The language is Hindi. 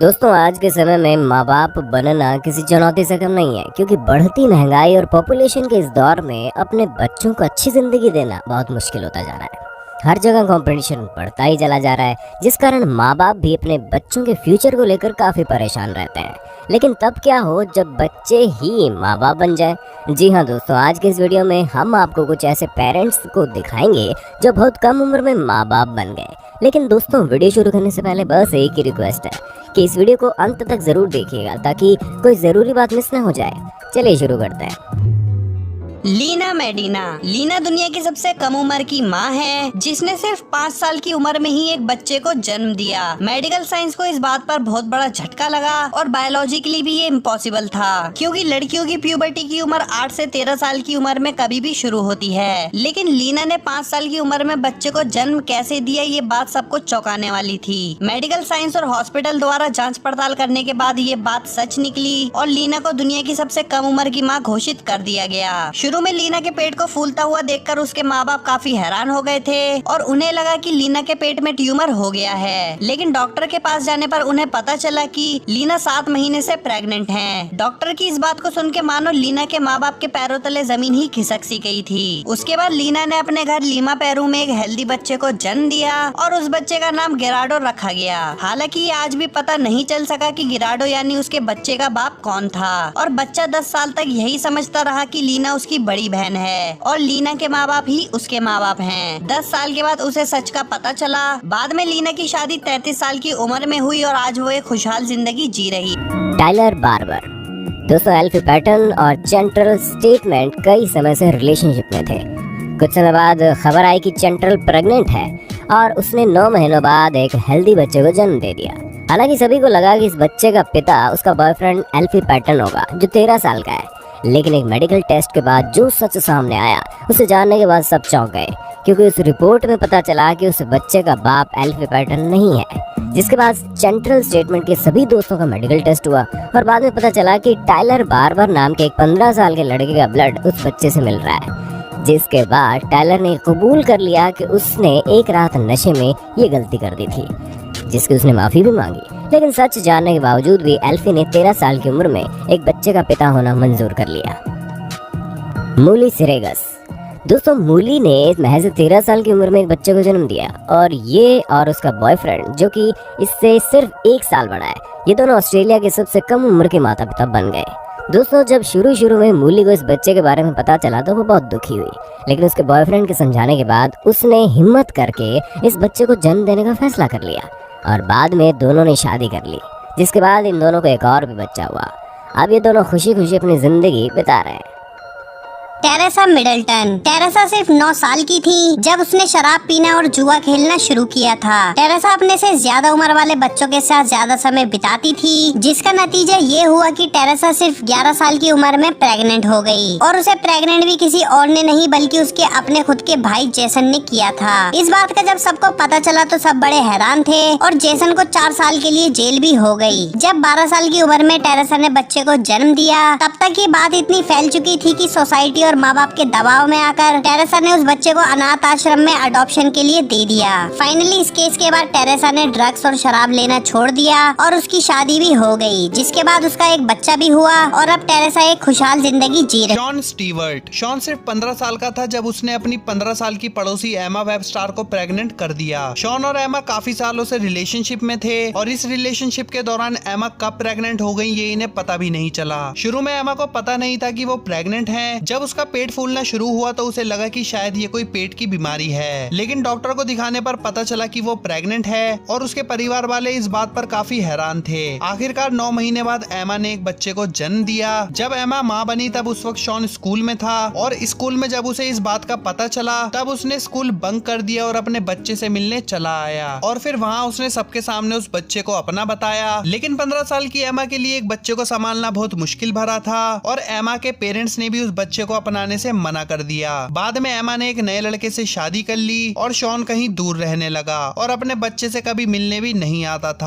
दोस्तों आज के समय में माँ बाप बनना किसी चुनौती से कम नहीं है, क्योंकि बढ़ती महंगाई और पॉपुलेशन के इस दौर में अपने बच्चों को अच्छी जिंदगी देना बहुत मुश्किल होता जा रहा है। हर जगह कंपटीशन बढ़ता ही चला जा रहा है, जिस कारण माँ बाप भी अपने बच्चों के फ्यूचर को लेकर काफ़ी परेशान रहते हैं। लेकिन तब क्या हो जब बच्चे ही माँ बाप बन जाए। जी हाँ दोस्तों, आज के इस वीडियो में हम आपको कुछ ऐसे पेरेंट्स को दिखाएंगे जो बहुत कम उम्र में माँ बाप बन गए। लेकिन दोस्तों, वीडियो शुरू करने से पहले बस एक ही रिक्वेस्ट है कि इस वीडियो को अंत तक जरूर देखिएगा ताकि कोई ज़रूरी बात मिस ना हो जाए। चलिए शुरू करते हैं। लीना मेडिना। लीना दुनिया की सबसे कम उम्र की माँ है, जिसने सिर्फ 5 साल की उम्र में ही एक बच्चे को जन्म दिया। मेडिकल साइंस को इस बात पर बहुत बड़ा झटका लगा और बायोलॉजिकली भी ये इम्पॉसिबल था, क्योंकि लड़कियों की प्यूबर्टी की उम्र 8 से 13 साल की उम्र में कभी भी शुरू होती है। लेकिन लीना ने 5 साल की उम्र में बच्चे को जन्म कैसे दिया, ये बात सबको चौंकाने वाली थी। मेडिकल साइंस और हॉस्पिटल द्वारा जाँच पड़ताल करने के बाद ये बात सच निकली और लीना को दुनिया की सबसे कम उम्र की माँ घोषित कर दिया गया। शुरू में लीना के पेट को फूलता हुआ देखकर उसके माँ बाप काफी हैरान हो गए थे और उन्हें लगा कि लीना के पेट में ट्यूमर हो गया है। लेकिन डॉक्टर के पास जाने पर उन्हें पता चला कि लीना 7 महीने से प्रेग्नेंट है। डॉक्टर की इस बात को सुन के मानो लीना के माँ बाप के पैरों तले जमीन ही खिसक सी गई थी। उसके बाद लीना ने अपने घर लीमा पेरू में एक हेल्दी बच्चे को जन्म दिया और उस बच्चे का नाम गिराडो रखा गया। हालांकि आज भी पता नहीं चल सका कि गिराडो यानी उसके बच्चे का बाप कौन था और बच्चा 10 साल तक यही समझता रहा कि लीना उसकी बड़ी बहन है और लीना के माँ बाप ही उसके माँ बाप हैं। 10 साल के बाद उसे सच का पता चला। बाद में लीना की शादी 33 साल की उम्र में हुई और आज वो एक खुशहाल जिंदगी जी रही। Tyler Barber. दोस्तों, एल्फी पैटर्न और चेंट्रल स्टेटमेंट कई समय से रिलेशनशिप में थे। कुछ समय बाद खबर आई कि चेंट्रल प्रेग्नेंट है और उसने 9 महीनों बाद एक हेल्दी बच्चे को जन्म दे दिया। हालांकि सभी को लगा कि इस बच्चे का पिता उसका बॉयफ्रेंड एल्फी पैटर्न होगा, जो 13 साल का है। लेकिन एक मेडिकल टेस्ट के बाद जो सच सामने आया, उसे जानने के बाद सब चौंक गए, क्योंकि उस रिपोर्ट में पता चला कि उस बच्चे का बाप एल्फी पैटर्न नहीं है। जिसके बाद सेंट्रल स्टेटमेंट के सभी दोस्तों का मेडिकल टेस्ट हुआ और बाद में पता चला कि टाइलर बार्बर नाम के एक 15 साल के लड़के का ब्लड उस बच्चे से मिल रहा है। जिसके बाद टाइलर ने कबूल कर लिया कि उसने एक रात नशे में ये गलती कर दी थी, जिसकी उसने माफी भी मांगी। लेकिन सच जानने के बावजूद भी एल्फी ने 13 साल की उम्र में एक बच्चे का पिता होना मंजूर कर लिया। मूली सिरेगस। दोस्तों, मूली ने महज 13 साल की उम्र में एक बच्चे को जन्म दिया और ये और उसका बॉयफ्रेंड, जो कि इससे सिर्फ 1 साल बड़ा है, ये दोनों ऑस्ट्रेलिया के सबसे कम उम्र के माता पिता बन गए। दोस्तों, जब शुरू में मूली को इस बच्चे के बारे में पता चला तो वो बहुत दुखी हुई, लेकिन उसके बॉयफ्रेंड के समझाने के बाद उसने हिम्मत करके इस बच्चे को जन्म देने का फैसला कर लिया और बाद में दोनों ने शादी कर ली। जिसके बाद इन दोनों को एक और भी बच्चा हुआ। अब ये दोनों खुशी खुशी अपनी जिंदगी बिता रहे हैं। Teresa Middleton. टेरेसा सिर्फ 9 साल की थी जब उसने शराब पीना और जुआ खेलना शुरू किया था। टेरेसा अपने से ज्यादा उम्र वाले बच्चों के साथ ज्यादा समय बिताती थी, जिसका नतीजा ये हुआ कि टेरेसा सिर्फ 11 साल की उम्र में प्रेग्नेंट हो गई और उसे प्रेग्नेंट भी किसी और ने नहीं बल्कि उसके अपने खुद के भाई जेसन ने किया था। इस बात का जब सबको पता चला तो सब बड़े हैरान थे और जेसन को 4 साल के लिए जेल भी हो गई। जब 12 साल की उम्र में टेरेसा ने बच्चे को जन्म दिया, तब तक ये बात इतनी फैल चुकी थी कि सोसाइटी और माँ बाप के दबाव में आकर टेरेसा ने उस बच्चे को अनाथ आश्रम में अडॉप्शन के लिए दे दिया। फाइनली इस केस के बाद टेरेसा ने ड्रग्स और शराब लेना छोड़ दिया और उसकी शादी भी हो गई, जिसके बाद उसका एक बच्चा भी हुआ और अब टेरेसा एक खुशहाल जिंदगी जी रही। Shawn Stewart. शॉन सिर्फ 15 साल का था जब उसने अपनी 15 साल की पड़ोसी एमा वेबस्टार को प्रेग्नेंट कर दिया। शॉन और एमा काफी सालों से रिलेशनशिप में थे और इस रिलेशनशिप के दौरान एमा कब प्रेग्नेंट हो गई ये इन्हें पता भी नहीं चला। शुरू में एमा को पता नहीं था कि वो प्रेग्नेंट है। जब उसका पेट फूलना शुरू हुआ तो उसे लगा कि शायद ये कोई पेट की बीमारी है, लेकिन डॉक्टर को दिखाने पर पता चला कि वो प्रेग्नेंट है और उसके परिवार वाले इस बात पर काफी हैरान थे। आखिरकार 9 महीने बाद एमा ने एक बच्चे को जन्म दिया। जब एमा माँ बनी तब उस वक्त शॉन स्कूल में था और स्कूल में जब उसे इस बात का पता चला तब उसने स्कूल बंक कर दिया और अपने बच्चे से मिलने चला आया और फिर वहाँ उसने सबके सामने उस बच्चे को अपना बताया। लेकिन 15 साल की एमा के लिए एक बच्चे को संभालना बहुत मुश्किल भरा था और एमा के पेरेंट्स ने भी उस बच्चे को अपनाने से मना कर दिया। बाद में एमा ने एक नए लड़के से शादी कर ली और शॉन कहीं दूर रहने लगा और अपने बच्चे से कभी मिलने भी नहीं आता था।